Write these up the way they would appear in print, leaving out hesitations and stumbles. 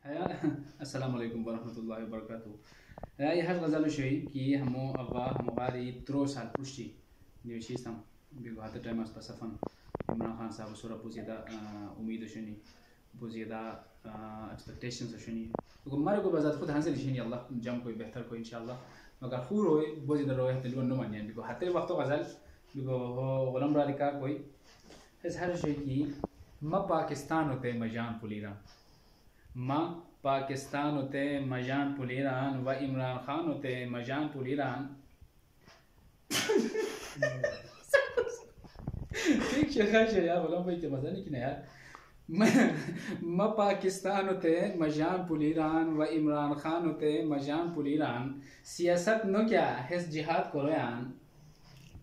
अस्सलाम वालेकुम वरहमतुल्लाहि वबरकातुहू ये हर गज़ल शई कि हमो अव्वा हमारी त्रो साल पुष्टि निवेशिस्ताम बिगो हाथ टाइम आस पसफन इमरान खान साहब सुरा पुजिदा उम्मीद शनी पुजिदा एक्सपेक्टेशंस शनी तो मारे को बाजार खुद हासिल शनी अल्लाह जम कोई बेहतर को इंशाल्लाह मगर खूर होए पुजिदा रोए तलवन नो मानिया बिगो हाथे वक्त गज़ल बिगो गलम रालिका कोई इस हर शई की म पाकिस्तान होते मजान पुलीरा माँ पाकिस्तान होते मजान पुल ईरान व इमरान खान होते मजान पुल ईरान ठीक शेखा यार बोला भाई तो मजा नहीं किया यार म पाकिस्तान होते मजान पुल ईरान व इमरान खान होते मजान पुल ईरान सियासत नो क्या है जिहाद करोयान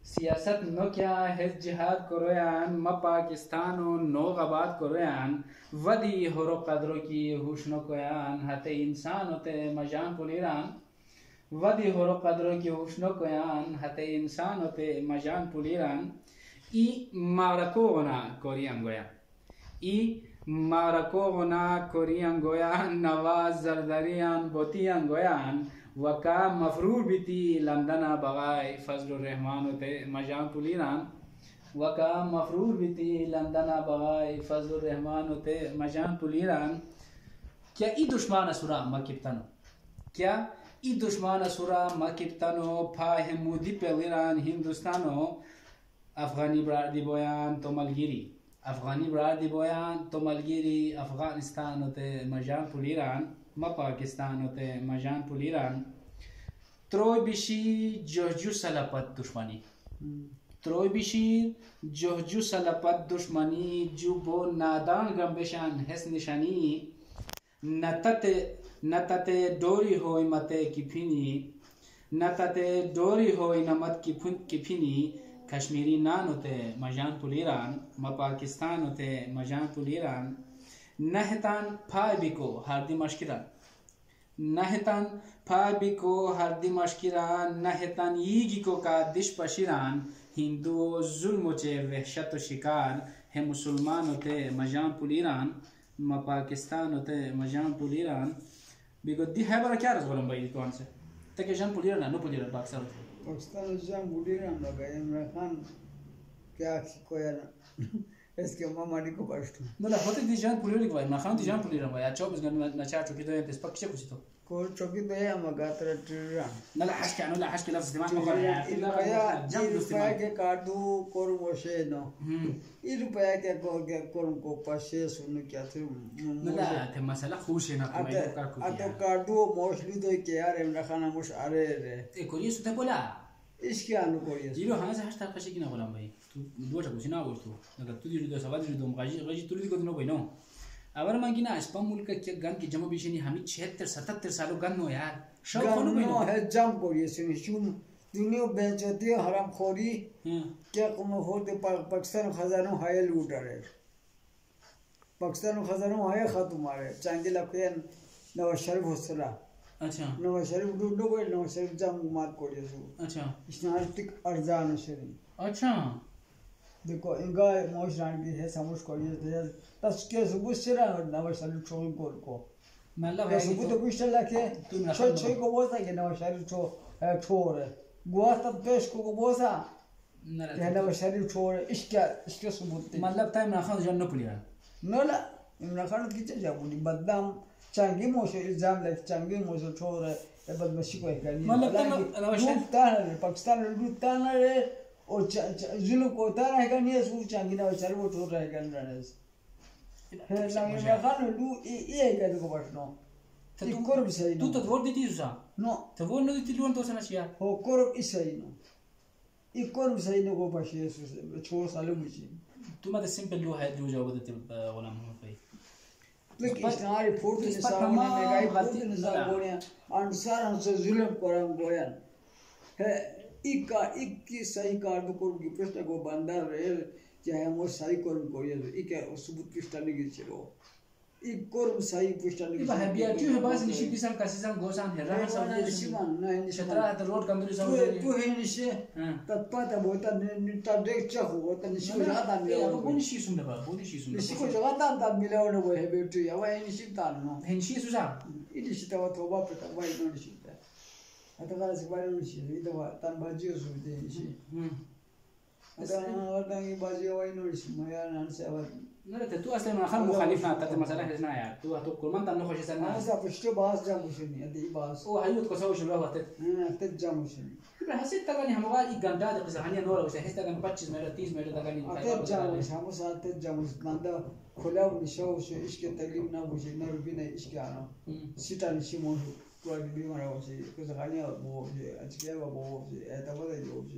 सियासत नो क्या है जिहाद करोयान म पाकिस्तान नो गबाद करोयान वदी होरो कदरों की हुस्नो कोयान हते इंसान होते मजान पुल ईरान वदी होरो कदरों की हुस्नो कोयान हते इंसान होते मजान पुल ईरान ई मारकोना कोरियन गोया ई मारकोना कोरियन गोया नवाज जरदरियान बोतियन गोयान वका मफरूर बीती लंदना बगाई फजलुर रहमान होते मजान पुल ईरान वका मफरूर बीती लंदना बगाई फजलुर रहमान होते मजान पुल ईरान क्या ई दुश्मन असुरा मकिब्तनो क्या ई दुश्मन असुरा मकिब्तनो फाहे मुदी पे ईरान हिंदुस्तानो अफगानी ब्रादी बोयान तो मलगिरी अफगानी ब्रादी बोयान तो मलगिरी अफगानिस्तान होते मजान पुल ईरान म पाकिस्तान होते मजान पुल ईरान त्रोय बिशी जोजू सलापत दुश्मनी त्रोय बिशी जोजू सलापत दुश्मनी जुबो नादान गम्बेशान हैस निशानी नतते डोरी होय मते किफिनी नतते डोरी होय नमत किफिनी कश्मीरी नान होते मजान पुल ईरान म पाकिस्तान होते मजान पुल ईरान नहतान फाबिको हार्दी मशकिरान नहतान फाबिको हार्दी मशकिरान नहतान यीगिको का दिश पशिरान हिंदू जुल्म चे वहशत शिकार है मुसलमान होते मजान पुल ईरान म पाकिस्तान होते मजान पुल ईरान बिगो दी है बरा क्या रज़ भाई तो आंसर तक जान पुल ईरान नो पुल ईरान पाकिस्तान जान पुल ईरान लगा इमरान खान क्या कोया इसके मामाडी को Pashto no hote di jan puliri kwa na khan di jan puliri wa ya chob na cha choki do entes pakche kusito को चौकी तो है मगातर ट्रिरा na la hashki anu la hashki lafz dima ये रुपया के काटू कोर मोशे नो ये रुपया के कोर को पाशे सुन क्या थे no la te masala khush na kuma का तो काटू मोशली तो के यार इमरान खान मोश अरे रे e koriye su te bola इसके अनु कोरिए jilo hana sa hashta kashi kina bola bhai tu duwa ta kusina urtu daga tu di do sabad di do gaji tu di ko no bhai no अवर मांगी ना sperm मुल्क के gun की जमा बिशनी हमी 76 77 सालों gun हो यार शौक होनो बनो है जम कोरिए सुनी शुम दुनिया बेचती है हराम खोरी क्या कुम होते पाकिस्तान खजानो हाय लूटर है पाकिस्तान खजानो हाय खातुमारे चांदी लखन नवाज शरीफ होसला अच्छा नवाज शरीफ डूडो को नवाज शरीफ जम मार कोरिए सु अच्छा स्नार्टिक अर्जान शरीफ अच्छा देखो इनका मोशरान की है समझ कोरिए थे तस्के सुबह से नवाज शरीफ छोड़ को मतलब है सुबह तो कुछ लगे छोड़ को बोलता है नवाज शरीफ छोड़ गुआ तब पेश को बोसा नवाज शरीफ छोड़ इसके सबूत मतलब टाइम ना खान जन्नो पुलिया नला इमरान खान की चीज जाबुनी बदनाम चांगी मोशे इल्जाम लग चांगी मोशे छोड़ ये बदमाशी को है मतलब नवाज शरीफ पाकिस्तान लूटता है और जुल्म को तारा है नहीं है चांगी नवाज शरीफ वो छोड़ रहा है गन है इमरान खान लू ये है को बसनो तो कोरब सही tu te vordi ti usa no te vorno di ti luon to sana sia हो कोरब सही नो ये कोरब सही नो को बसे छोड़ साले मुझे tu ma de simple lu hai ju jawab de wala mo fai लेकिन इस नारी फोटो ने सामने में गाय फोटो ने सामने अंसार हमसे जुल्म करम गोया है इक्की सही कार्ड को गिफ्ट को बंदा रहे चाहे वो सही कर को ये इके सबूत पृष्ठ नहीं गिचरो ikor sai pushtan iba habia tu hebas ni shipisan kasisan gosan herran sabde siman na ni chatra the road kamduri sa tu he ni she tatpa ta bota ni ta dek cha ho ta ni shi ja ta mi ya boni shi sumda ba boni shi sumda shi ko ja ta mi la no he be tu ya wa ni shi ta no hen shi su sa idi shi ta wa to ba ta wa no ni shi ta ata kala si ba no shi ida wa tan ba ji su de shi ata wa ta ni ba ji wa no shi ma ya nan sa wa نرى تتو أصلاً من خال مخالفنا تات مسألة هزنا يا تو كل من تنو خوش سنة أنا سافشتو باس جاموشني أدي باس هو هيوت كساو شو راه تت تت جاموشني كبر حسيت تغني هم قال إيجاندا ده قصة هنيا نورا وش حسيت تغني 25 مرة 30 مرة تغني تت جاموش هم ساعة تت جاموش ناندا خلا ونشاو شو إيش كتغليب نا وش نور بينا إيش كأنا سيتا نشي مو كل اللي ما راوش كذا هنيا بو أشكال بو أتابع ده وش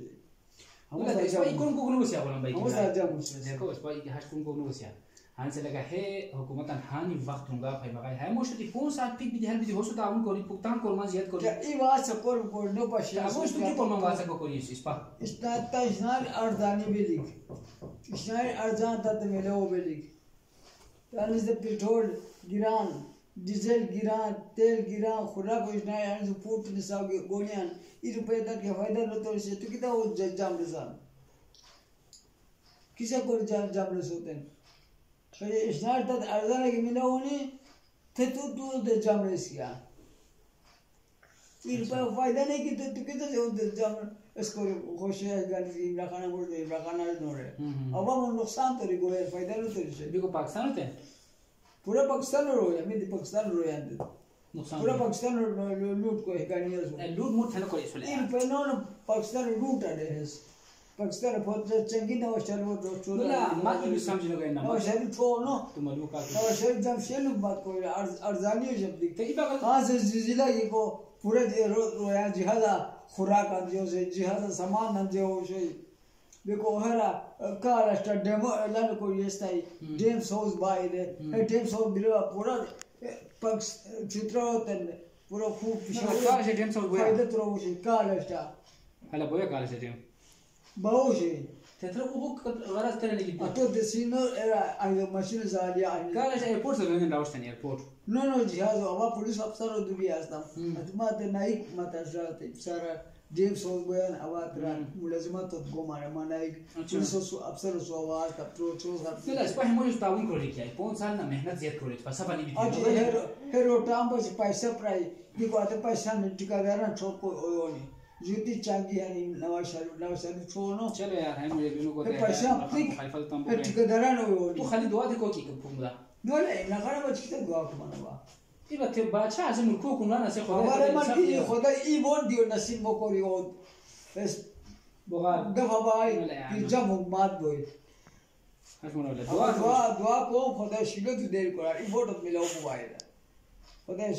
هم لا تسمع يكون كونو وسيا ولا بايك هم ساعة جاموش देखो इस पर ये हाश कौन वसिया हां से लगा है हुकूमत हानि वक्त होगा भाई मगा है मोशती फोन साथ पिक भी हेल्प भी हो सकता हम कोरी भुगतान कोरमा जियत कोरी क्या ई बात से कोर नो पाशिया अब उस की कोरमा वासा को कोरी इस पर इस्ता इस्नार अर्जानी बेलिक इस्नार अर्जान तत मिले वो बेलिक तानी से पेट्रोल गिरान डीजल गिरान तेल गिरान खुराक इस्नार यानी फूट निसाव गोनियान ई रुपए तक के फायदा न तो से तो कितना वो जाम निसान किसे कोर जाम निसोते فهي إشنار تد أرزانة كميناوني تتو ده جامرس كيا. फिर पर फायदा नहीं कि तो कितना जो जब इसको खुश है गाली इमरान खान बोल रहे इमरान खान ने नोरे अब हम नुकसान तो रिगो है फायदा नहीं तो इसे बिको पाकिस्तान होते हैं पूरा पाकिस्तान रो है मैं पाकिस्तान रो है नुकसान पूरा पाकिस्तान लूट को है गाली लूट मुट है ना कोई इसलिए इन पे नो पाकिस्तान लूट आ रहे हैं पाकिस्तान बहुत चंगी ना वशर वो दो ला मा ये समझ लो गए ना वशर तो नो तुम लोग का वशर जब शेलू बात कोई अर्जानी जब दिखते ही बात हां से जिला ये को पूरे रोया जिहादा खुराक अंजो से जिहादा सामान अंजो से देखो हरा काला स्टा डेमो लन को ये स्टाई डेम सोस बाय दे डेम सोस बिलो पूरा पक्ष चित्र होते पूरा खूब काला से डेम सोस फायदा तो वो काला स्टा हला बोया काला से डेम باوشي تترك أبوك غرض ترى اللي جدا أتو دسينو إرا أيو ماشين زاليا أيو قال إيش إيربورت ولا من راوش تاني إيربورت نو جهاز أبا بوليس أفسر ودبي أصلا أتما تنايك ما تجرات بسارة جيمس هولبين أبا ترى ملازمات تقوم على ما نايك بوليس أفسر سووا تبتو شو صار لا إسبوع هم مش تعاون كوري كيا 5 साल ना मेहनत ज़्यादा करोगे फसा बनी भी थी हेरो टाइम पर पैसा प्राई दिखो आते पैसा निटिका देना छोड़ को ओयोनी जुती चांगी है नवाशाली छोड़ो चलो यार है मुझे बिनु को पैसा प्लिक ठेकेदारा नो तो खाली दुआ देखो कि फुंगा दोले ना खाना बच कितना दुआ को मनवा ये बात बादशाह आज मुल्को को ना से खुदा हमारे मर्दी खुदा ई बोल दियो नसीब मो कोरी हो बस बुगार दफा भाई कि जब मात बोल हसमन वाला दुआ को खुदा शिलो दे को ई बोल मिलाओ मोबाइल खुदा